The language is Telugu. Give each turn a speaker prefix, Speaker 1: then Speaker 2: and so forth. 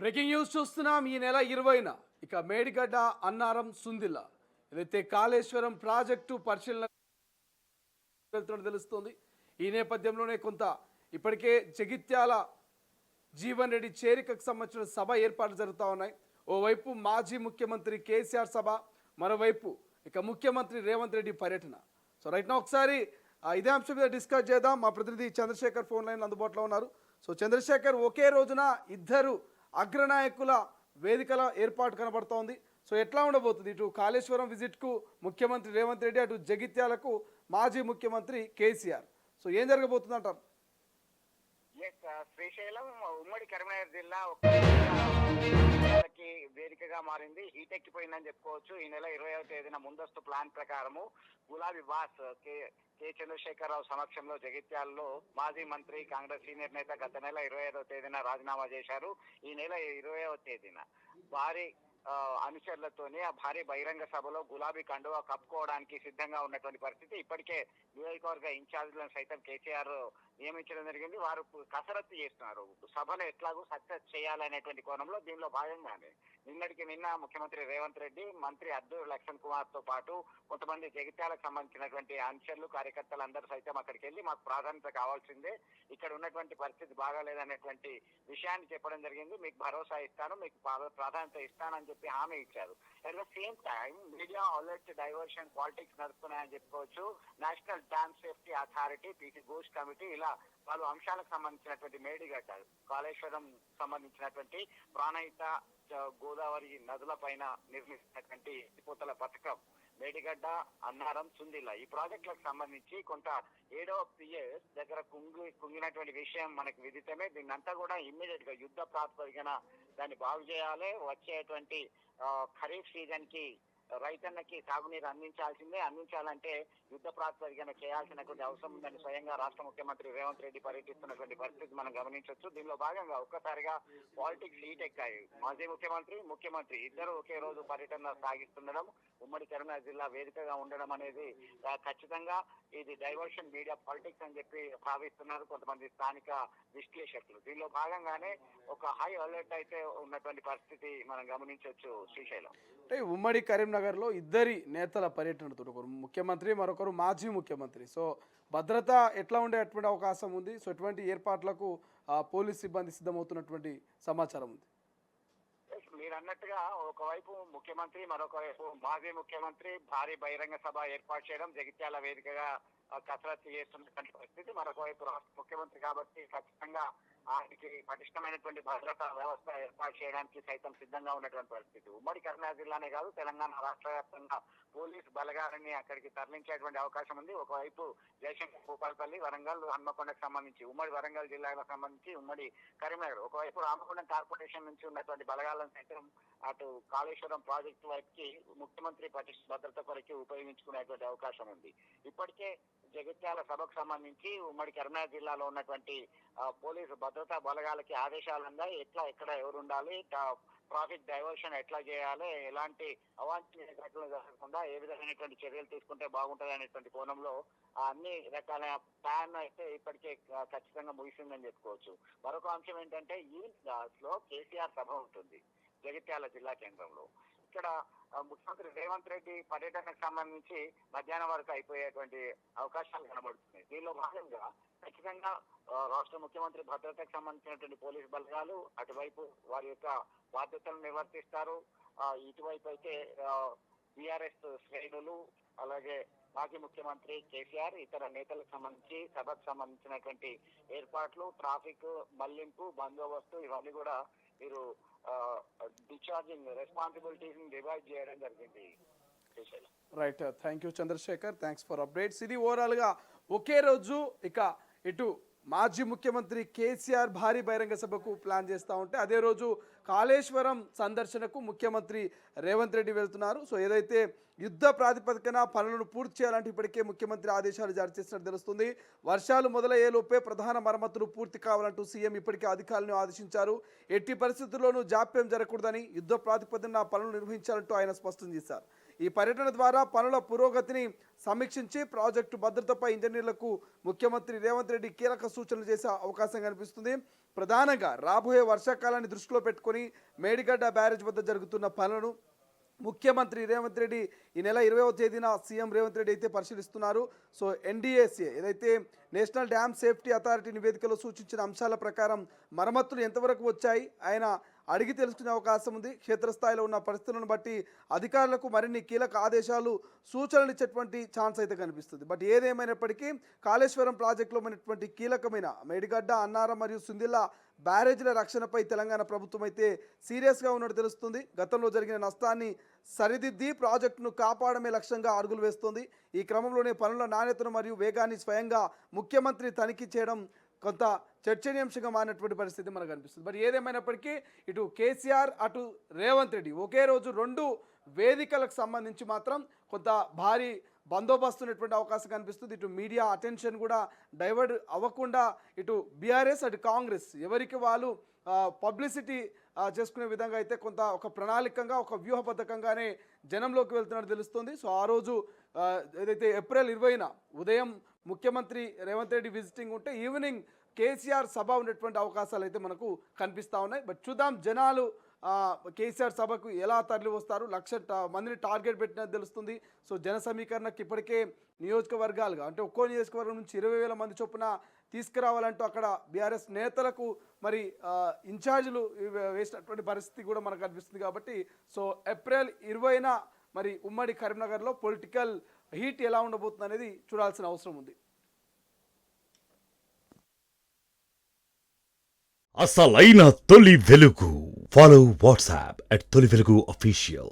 Speaker 1: బ్రేకింగ్ న్యూస్ చూస్తున్నాం. ఈ నెల 20న ఇక మేడిగడ్డ అన్నారం సుందిల్ల ఏదైతే కాళేశ్వరం ప్రాజెక్టు పరిశీలన వెళ్తున్నట్టు తెలుస్తుంది. ఈ నేపథ్యంలోనే కొంత ఇప్పటికే జగిత్యాల జీవన్ రెడ్డి చేరికకు సంబంధించిన సభ ఏర్పాట్లు జరుగుతూ ఉన్నాయి. ఓవైపు మాజీ ముఖ్యమంత్రి కేసీఆర్ సభ, మరోవైపు ఇక ముఖ్యమంత్రి రేవంత్ రెడ్డి పర్యటన. సో రైట్ నా ఒకసారి ఇదే అంశం మీద డిస్కస్ చేద్దాం. మా ప్రతినిధి చంద్రశేఖర్ ఫోన్ లైన్ అందుబాటులో ఉన్నారు. సో చంద్రశేఖర్, ఒకే రోజున ఇద్దరు అగ్రనాయకుల వేదికల ఏర్పాటు కనబడుతోంది. సో ఎట్లా ఉండబోతుంది? ఇటు కాళేశ్వరం విజిట్కు ముఖ్యమంత్రి రేవంత్ రెడ్డి, అటు జగిత్యాలకు మాజీ ముఖ్యమంత్రి కేసీఆర్. సో ఏం జరగబోతుంది అంటారు?
Speaker 2: శ్రీశైలం ఉమ్మడి కరీంనగర్ జిల్లా వేదికగా మారింది. హీటెక్కిపోయిందని చెప్పుకోవచ్చు. ఈ నెల 20వ తేదీన ముందస్తు ప్లాన్ ప్రకారము గులాబీ బాస్ కె చంద్రశేఖరరావు సమక్షంలో జగిత్యాలలో మాజీ మంత్రి, కాంగ్రెస్ సీనియర్ నేత గత నెల 25వ తేదీన రాజీనామా చేశారు. ఈ నెల 20వ తేదీన భారీ అనుచరులతోని ఆ భారీ బహిరంగ సభలో గులాబీ కండువా కప్పుకోవడానికి సిద్ధంగా ఉన్నటువంటి పరిస్థితి. ఇప్పటికే నియోజకవర్గ ఇన్ఛార్జీలను సైతం కేసీఆర్ నియమించడం జరిగింది. వారు కసరత్తు చేస్తున్నారు, సభను ఎట్లాగూ సక్సెస్ చేయాలనేటువంటి కోణంలో. దీనిలో భాగంగానే నిన్న ముఖ్యమంత్రి రేవంత్ రెడ్డి, మంత్రి అద్దూరి లక్ష్మణ్ కుమార్ తో పాటు కొంతమంది జగిత్యాలకు సంబంధించినటువంటి అనుచరులు, కార్యకర్తలు అందరూ సైతం అక్కడికి వెళ్లి మాకు ప్రాధాన్యత కావాల్సిందే, ఇక్కడ ఉన్నటువంటి పరిస్థితి బాగాలేదనేటువంటి విషయాన్ని చెప్పడం జరిగింది. మీకు భరోసా ఇస్తాను, మీకు ప్రాధాన్యత ఇస్తానని చెప్పి హామీ ఇచ్చారు. At the same time media already diversion politics నడుస్తున్నాయని చెప్పుకోవచ్చు. National dam safety authority, PT Ghosh committee, ఇలా పలు అంశాలకు సంబంధించినటువంటి మేడిగడ్డ, కాళేశ్వరం సంబంధించినటువంటి ప్రాణహిత గోదావరి నదుల పైన నిర్మిస్తున్నటువంటి ఎత్తిపోతల పథకం మేడిగడ్డ, అన్నారం, సుందిల్ల ఈ ప్రాజెక్టులకు సంబంధించి కొంత 7వ పిఎస్ దగ్గర కుంగినటువంటి విషయం మనకు విదితమే. దీన్నంతా కూడా ఇమ్మీడియట్ గా యుద్ధ ప్రాతిపదికన దాన్ని బాగు చేయాలి. వచ్చేటువంటి ఖరీఫ్ సీజన్ కి రైతన్నకి సాగునీరు అందించాలంటే యుద్ధ ప్రాతిపదికన చేయాల్సినటువంటి అవసరం ఉందని స్వయంగా రాష్ట్ర ముఖ్యమంత్రి రేవంత్ రెడ్డి పర్యటిస్తున్నటువంటి పరిస్థితి మనం గమనించవచ్చు. దీనిలో భాగంగా ఒక్కసారిగా పాలిటిక్స్ హీట్ ఎక్కాయి. మాజీ ముఖ్యమంత్రి ఇద్దరు ఒకే రోజు పర్యటన సాగిస్తుండడం, ఉమ్మడి కరీంనగర్ జిల్లా వేదికగా ఉండడం అనేది ఖచ్చితంగా ఇది డైవర్షన్ మీడియా పాలిటిక్స్ అని చెప్పి భావిస్తున్నారు కొంతమంది స్థానిక విశ్లేషకులు. దీనిలో భాగంగానే ఒక హై అలర్ట్ అయితే ఉన్నటువంటి పరిస్థితి మనం గమనించవచ్చు. శ్రీశైలం
Speaker 1: అంటే ఉమ్మడి కరీంనగర్లో ఇద్దరి నేతల పర్యటనతో, ఒకరు ముఖ్యమంత్రి, మరొకరు మాజీ ముఖ్యమంత్రి. సో భద్రత ఎట్లా ఉండేటువంటి అవకాశం ఉంది? సో ఎటువంటి ఏర్పాట్లకు పోలీస్ సిబ్బంది సిద్ధమవుతున్నటువంటి సమాచారం ఉంది?
Speaker 2: మీరు అన్నట్టుగా ఒకవైపు ముఖ్యమంత్రి, మరొక వైపు మాజీ ముఖ్యమంత్రి భారీ బహిరంగ సభ ఏర్పాటు చేయడం, జగిత్యాల వేదికగా కసరత్తు చేస్తున్నటువంటి పరిస్థితి. మరొక వైపు రాష్ట్ర ముఖ్యమంత్రి కాబట్టి ఖచ్చితంగా ఆయనకి పటిష్టమైనటువంటి భద్రతా వ్యవస్థ ఏర్పాటు చేయడానికి సైతం సిద్ధంగా ఉన్నటువంటి పరిస్థితి. ఉమ్మడి కరీంనగర్ జిల్లానే కాదు, తెలంగాణ రాష్ట్ర వ్యాప్తంగా పోలీస్ బలగాలని అక్కడికి తరలించేటువంటి అవకాశం ఉంది. ఒకవైపు జయశంకర్, భూపాలపల్లి, వరంగల్, హన్మకొండకు సంబంధించి, ఉమ్మడి వరంగల్ జిల్లాకు సంబంధించి ఉమ్మడి కరీంనగర్, ఒకవైపు రామగుండం కార్పొరేషన్ నుంచి ఉన్నటువంటి బలగాలను సైతం అటు కాళేశ్వరం ప్రాజెక్టు వైపుకి ముఖ్యమంత్రి పటిష్ట భద్రత కొరకు ఉపయోగించుకునేటువంటి అవకాశం ఉంది. ఇప్పటికే జగిత్యాల సభకు సంబంధించి ఉమ్మడి కరీంనగర్ జిల్లాలో ఉన్నటువంటి పోలీసు భద్రతా బలగాలకి ఆదేశాలు ఉన్నాయి. ఎక్కడ ఎవరు ఉండాలి, ట్రాఫిక్ డైవర్షన్ ఎట్లా చేయాలి, ఎలాంటి అవాంఛనీయ ఘటనలు జరగకుండా ఏ విధమైనటువంటి చర్యలు తీసుకుంటే బాగుంటుంది అనేటువంటి కోణంలో అన్ని రకాల ప్లాన్ అయితే ఇప్పటికే ఖచ్చితంగా ముగిసిందని చెప్పుకోవచ్చు. మరొక అంశం ఏంటంటే ఈ లో కేసీఆర్ సభ ఉంటుంది జగిత్యాల జిల్లా కేంద్రంలో. ఇక్కడ ముఖ్యమంత్రి రేవంత్ రెడ్డి పర్యటనకు సంబంధించి మధ్యాహ్నం వరకు అయిపోయేటువంటి అవకాశాలు కనబడుతున్నాయి. దీనిలో భాగంగా ఖచ్చితంగా రాష్ట్ర ముఖ్యమంత్రి భద్రతకు సంబంధించినటువంటి పోలీస్ బలగాలు అటువైపు వారి యొక్క బాధ్యతలను నిర్వర్తిస్తారు. ఇటువైపు అయితే టిఆర్ఎస్ శ్రేణులు, అలాగే మాజీ ముఖ్యమంత్రి కేసీఆర్, ఇతర నేతలకు సంబంధించి సభకు సంబంధించినటువంటి ఏర్పాట్లు, ట్రాఫిక్ మళ్లింపు, బందోబస్తు ఇవన్నీ కూడా మీరు డిశ్చార్జింగ్ రెస్పాన్సిబిలిటీస్ డివైడ్ చేయడం జరిగింది.
Speaker 1: Right, thank you Chandrasekhar, thanks for updates. ఇది ఓవరాల్గా ఒకే రోజు ఇక ఇటు మాజీ ముఖ్యమంత్రి కేసీఆర్ భారీ బహిరంగ సభకు ప్లాన్ చేస్తూ ఉంటే, అదే రోజు కాళేశ్వరం సందర్శనకు ముఖ్యమంత్రి రేవంత్ రెడ్డి వెళ్తున్నారు. సో ఏదైతే యుద్ధ ప్రాతిపదికన పనులను పూర్తి చేయాలంటే ఇప్పటికే ముఖ్యమంత్రి ఆదేశాలు జారీ చేసినట్టు తెలుస్తుంది. వర్షాలు మొదలయ్యేలోపే ప్రధాన మరమ్మతులు పూర్తి కావాలంటూ సీఎం ఇప్పటికే అధికారులను ఆదేశించారు. ఎట్టి పరిస్థితుల్లోనూ జాప్యం జరగకూడదని, యుద్ధ ప్రాతిపదికన పనులు నిర్వహించాలంటూ ఆయన స్పష్టం చేశారు. ఈ పర్యటన ద్వారా పనుల పురోగతిని సమీక్షించి ప్రాజెక్టు భద్రతపై ఇంజనీర్లకు ముఖ్యమంత్రి రేవంత్ రెడ్డి కీలక సూచనలు చేసే అవకాశం కనిపిస్తుంది. ప్రధానంగా రాబోయే వర్షాకాలాన్ని దృష్టిలో పెట్టుకొని మేడిగడ్డ బ్యారేజ్ వద్ద జరుగుతున్న పనులను ముఖ్యమంత్రి రేవంత్ రెడ్డి ఈ నెల 20వ తేదీన సీఎం రేవంత్ రెడ్డి అయితే పరిశీలిస్తున్నారు. సో ఎన్డీఏసీ ఏదైతే నేషనల్ డ్యామ్ సేఫ్టీ అథారిటీ నివేదికలో సూచించిన అంశాల ప్రకారం మరమ్మతులు ఎంతవరకు వచ్చాయి ఆయన అడిగి తెలుసుకునే అవకాశం ఉంది. క్షేత్రస్థాయిలో ఉన్న పరిస్థితులను బట్టి అధికారులకు మరిన్ని కీలక ఆదేశాలు సూచనలు ఇచ్చేటువంటి ఛాన్స్ అయితే కనిపిస్తుంది. బట్ ఏదేమైనప్పటికీ కాళేశ్వరం ప్రాజెక్టులో ఉన్నటువంటి కీలకమైన మేడిగడ్డ, అన్నారం మరియు సుందిల్ల బ్యారేజ్ల రక్షణపై తెలంగాణ ప్రభుత్వం అయితే సీరియస్గా ఉన్నట్టు తెలుస్తుంది. గతంలో జరిగిన నష్టాన్ని సరిదిద్ది ప్రాజెక్టును కాపాడమే లక్ష్యంగా అడుగులు వేస్తోంది. ఈ క్రమంలోనే పనుల నాణ్యతను మరియు వేగాన్ని స్వయంగా ముఖ్యమంత్రి తనిఖీ చేయడం కొంత చర్చనీయాంశంగా మారినటువంటి పరిస్థితి మనకు కనిపిస్తుంది. మరి ఏదేమైనప్పటికీ ఇటు కేసీఆర్ అటు రేవంత్ రెడ్డి ఒకే రోజు 2 వేదికలకు సంబంధించి మాత్రం కొంత భారీ బందోబస్తు ఉన్నటువంటి అవకాశం కనిపిస్తుంది. ఇటు మీడియా అటెన్షన్ కూడా డైవర్ట్ అవ్వకుండా ఇటు బీఆర్ఎస్ అటు కాంగ్రెస్ ఎవరికి వాళ్ళు పబ్లిసిటీ చేసుకునే విధంగా అయితే కొంత ఒక ప్రణాళికంగా ఒక వ్యూహబద్ధకంగానే జనంలోకి వెళ్తున్నట్టు తెలుస్తుంది. సో ఆ రోజు ఏదైతే ఏప్రిల్ 20న ఉదయం ముఖ్యమంత్రి రేవంత్ రెడ్డి విజిటింగ్ ఉంటే ఈవినింగ్ కేసీఆర్ సభ ఉండేటువంటి అవకాశాలు అయితే మనకు కనిపిస్తూ ఉన్నాయి. బట్ చూద్దాం జనాలు కేసీఆర్ సభకు ఎలా తరలి వస్తారు. 1,00,000 మందిని టార్గెట్ పెట్టినట్టు తెలుస్తుంది. సో జన సమీకరణకు ఇప్పటికే నియోజకవర్గాలుగా అంటే ఒక్కో నియోజకవర్గం నుంచి 20,000 మంది చొప్పున తీసుకురావాలంటూ అక్కడ బీఆర్ఎస్ నేతలకు మరి ఇన్ఛార్జీలు వేసినటువంటి పరిస్థితి కూడా మనకు కనిపిస్తుంది. కాబట్టి సో ఏప్రిల్ 20న మరి ఉమ్మడి కరీంనగర్లో పొలిటికల్ హీట్ ఎలా ఉండబోతుంది అనేది చూడాల్సిన అవసరం ఉంది.
Speaker 3: అసలైన తొలి వెలుగు. ఫాలో వాట్సాప్ @తొలి వెలుగు official.